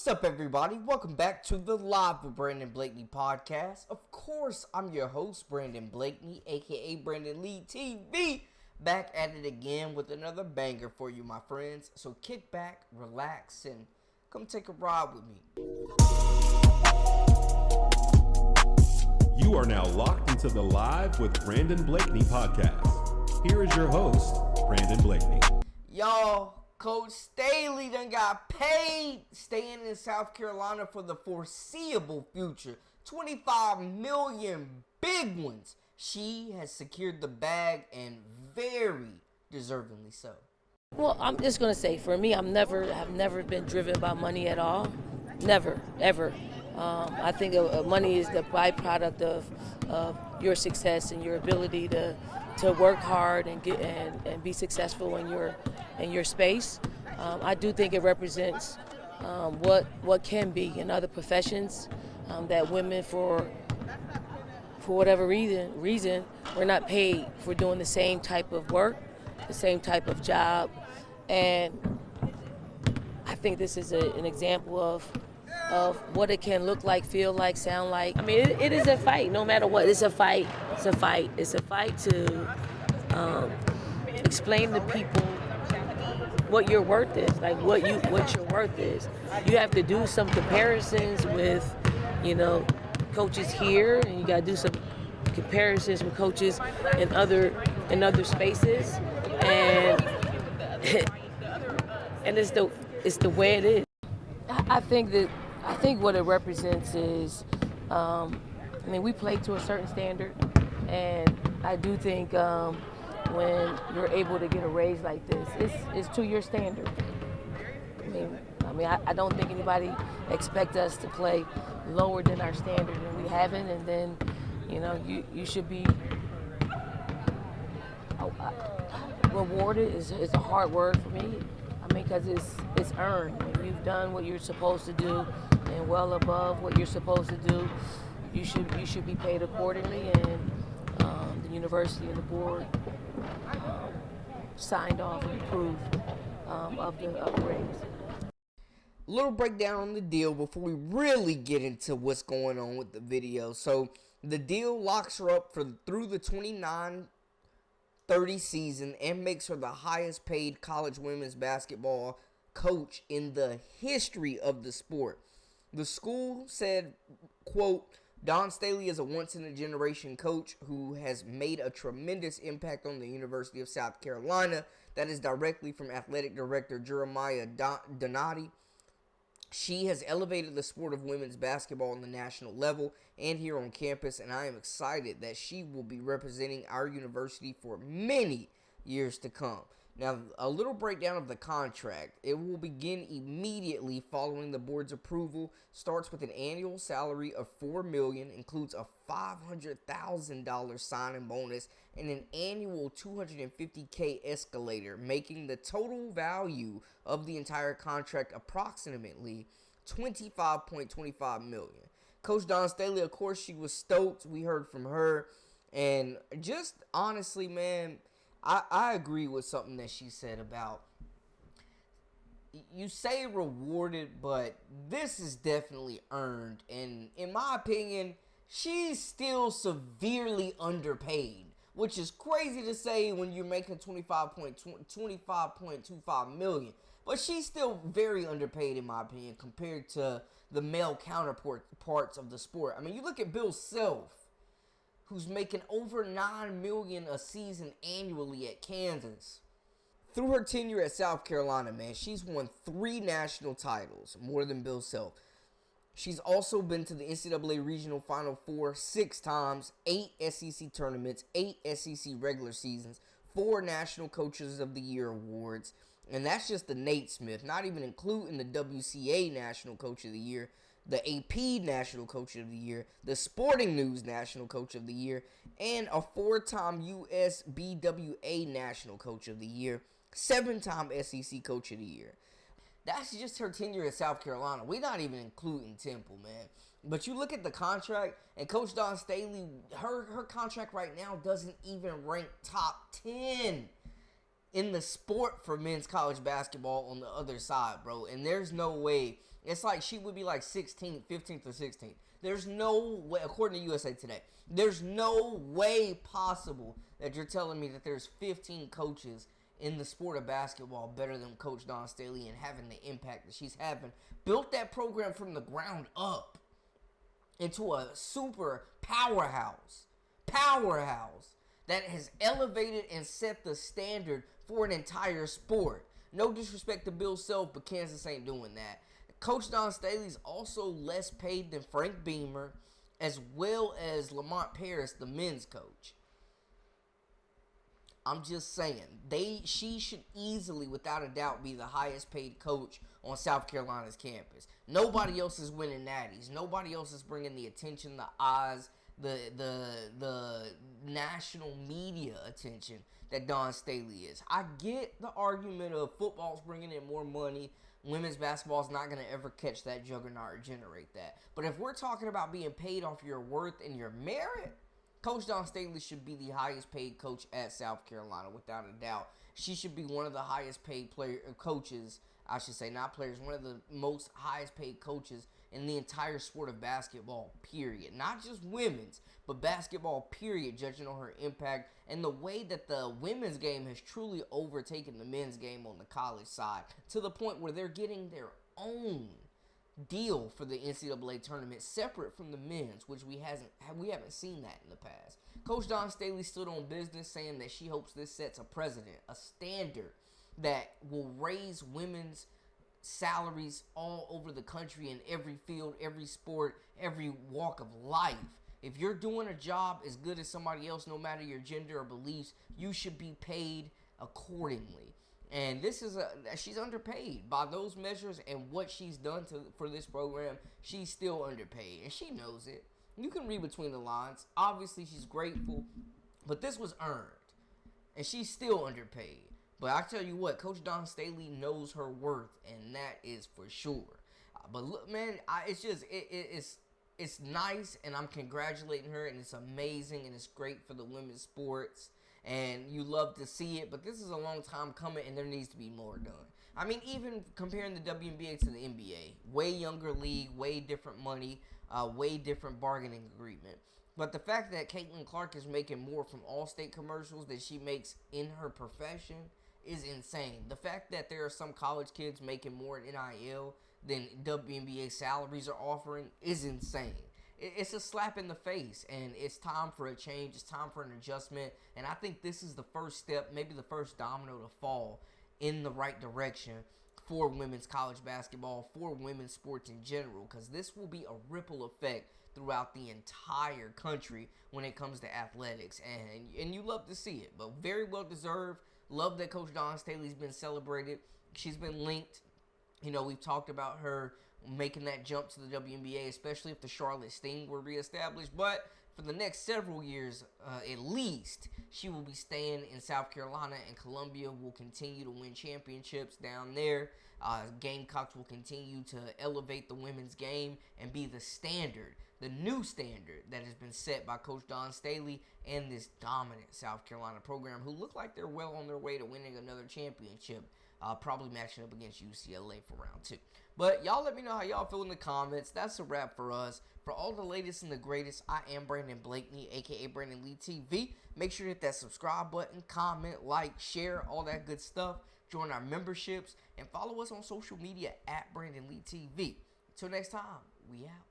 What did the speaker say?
What's up, everybody? Welcome back to the Live with Brandon Blakeney podcast. Of course, I'm your host, Brandon Blakeney, aka Brandon Lee TV, back at it again with another banger for you, my friends. So kick back, relax, and come take a ride with me. You are now locked into the Live with Brandon Blakeney podcast. Here is your host, Brandon Blakeney. Y'all, Coach Staley done got paid, staying in South Carolina for the foreseeable future. 25 million big ones. She has secured the bag, and very deservingly so. Well, I'm just gonna say, for me, I've never been driven by money at all. Never, ever. I think money is the byproduct of your success and your ability to work hard and be successful in your space. I do think it represents what can be in other professions, that women for whatever reason we're not paid for doing the same type of work, the same type of job, and I think this is an example of what it can look like, feel like, sound like. I mean, it is a fight, no matter what. It's a fight. It's a fight. It's a fight to explain to people what your worth is, like what your worth is. You have to do some comparisons with, coaches here, and you got to do some comparisons with coaches in other spaces, and and it's the way it is. I think what it represents is, we play to a certain standard, and I do think when you're able to get a raise like this, it's to your standard. I don't think anybody expect us to play lower than our standard, and we haven't. And then, you should be rewarded. Is a hard word for me. Because it's earned. When you've done what you're supposed to do and well above what you're supposed to do, you should be paid accordingly. And the university and the board signed off and approved of the raise. A little breakdown on the deal before we really get into what's going on with the video. So the deal locks her up through the 29-30 season and makes her the highest paid college women's basketball coach in the history of the sport. The school said, quote, Dawn Staley is a once-in-a-generation coach who has made a tremendous impact on the University of South Carolina. That is directly from athletic director Jeremiah Donati. She has elevated the sport of women's basketball on the national level and here on campus, and I am excited that she will be representing our university for many years to come. Now, a little breakdown of the contract. It will begin immediately following the board's approval. Starts with an annual salary of $4 million, includes a $500,000 signing bonus, and an annual $250K escalator, making the total value of the entire contract approximately $25.25 million. Coach Dawn Staley, of course, she was stoked. We heard from her, and just honestly, man, I agree with something that she said about, you say rewarded, but this is definitely earned. And in my opinion, she's still severely underpaid, which is crazy to say when you're making $25.25 million. But she's still very underpaid, in my opinion, compared to the male counterparts of the sport. I mean, you look at Bill Self, who's making over $9 million a season annually at Kansas. Through her tenure at South Carolina, man, she's won 3 national titles, more than Bill Self. She's also been to the NCAA Regional Final Four 6 times, 8 SEC tournaments, 8 SEC regular seasons, 4 National Coaches of the Year awards, and that's just the Nate Smith, not even including the WCA National Coach of the Year, the AP National Coach of the Year, the Sporting News National Coach of the Year, and a 4-time USBWA National Coach of the Year, 7-time SEC Coach of the Year. That's just her tenure at South Carolina. We're not even including Temple, man. But you look at the contract, and Coach Dawn Staley, her contract right now doesn't even rank top 10 in the sport for men's college basketball on the other side, bro. And there's no way It's like she would be like 16th, 15th, or 16th. There's no way, according to USA Today, there's no way possible that you're telling me that there's 15 coaches in the sport of basketball better than Coach Dawn Staley and having the impact that she's having. Built that program from the ground up into a super powerhouse that has elevated and set the standard for an entire sport. No disrespect to Bill Self, but Kansas ain't doing that. Coach Dawn Staley's also less paid than Frank Beamer, as well as Lamont Paris, the men's coach. I'm just saying, she should easily, without a doubt, be the highest paid coach on South Carolina's campus. Nobody else is winning natties. Nobody else is bringing the attention, the eyes, the national media attention that Dawn Staley is. I get the argument of football's bringing in more money. Women's basketball is not going to ever catch that juggernaut or generate that. But if we're talking about being paid off your worth and your merit, Coach Dawn Staley should be the highest paid coach at South Carolina, without a doubt. She should be one of the highest paid coaches, I should say, not players, one of the most highest paid coaches in the entire sport of basketball, period. Not just women's, but basketball, period, judging on her impact and the way that the women's game has truly overtaken the men's game on the college side, to the point where they're getting their own deal for the NCAA tournament separate from the men's, which we haven't seen that in the past. Coach Dawn Staley stood on business saying that she hopes this sets a precedent, a standard that will raise women's salaries all over the country in every field, every sport, every walk of life. If you're doing a job as good as somebody else, no matter your gender or beliefs, you should be paid accordingly. And she's underpaid by those measures, and what she's done for this program, she's still underpaid, and she knows it. You can read between the lines. Obviously, she's grateful, but this was earned, and she's still underpaid. But I tell you what, Coach Dawn Staley knows her worth, and that is for sure. But look, man, it's nice, and I'm congratulating her, and it's amazing, and it's great for the women's sports. And you love to see it, but this is a long time coming, and there needs to be more done. I mean, even comparing the WNBA to the NBA, way younger league, way different money, way different bargaining agreement. But the fact that Caitlin Clark is making more from Allstate commercials than she makes in her profession is insane. The fact that there are some college kids making more in NIL than WNBA salaries are offering is insane. It's a slap in the face, and it's time for a change. It's time for an adjustment, and I think this is the first step, maybe the first domino to fall in the right direction for women's college basketball, for women's sports in general, because this will be a ripple effect throughout the entire country when it comes to athletics, and you love to see it, but very well deserved. Love that Coach Dawn Staley's been celebrated. She's been linked. You know, we've talked about her making that jump to the WNBA, especially if the Charlotte Sting were reestablished. But for the next several years, at least, she will be staying in South Carolina, and Columbia will continue to win championships down there. Gamecocks will continue to elevate the women's game and be the standard, the new standard that has been set by Coach Dawn Staley and this dominant South Carolina program, who look like they're well on their way to winning another championship. Probably matching up against UCLA for round 2. But y'all let me know how y'all feel in the comments. That's a wrap for us. For all the latest and the greatest, I am Brandon Blakeney, a.k.a. Brandon Lee TV. Make sure to hit that subscribe button, comment, like, share, all that good stuff. Join our memberships, and follow us on social media at Brandon Lee TV. Until next time, we out.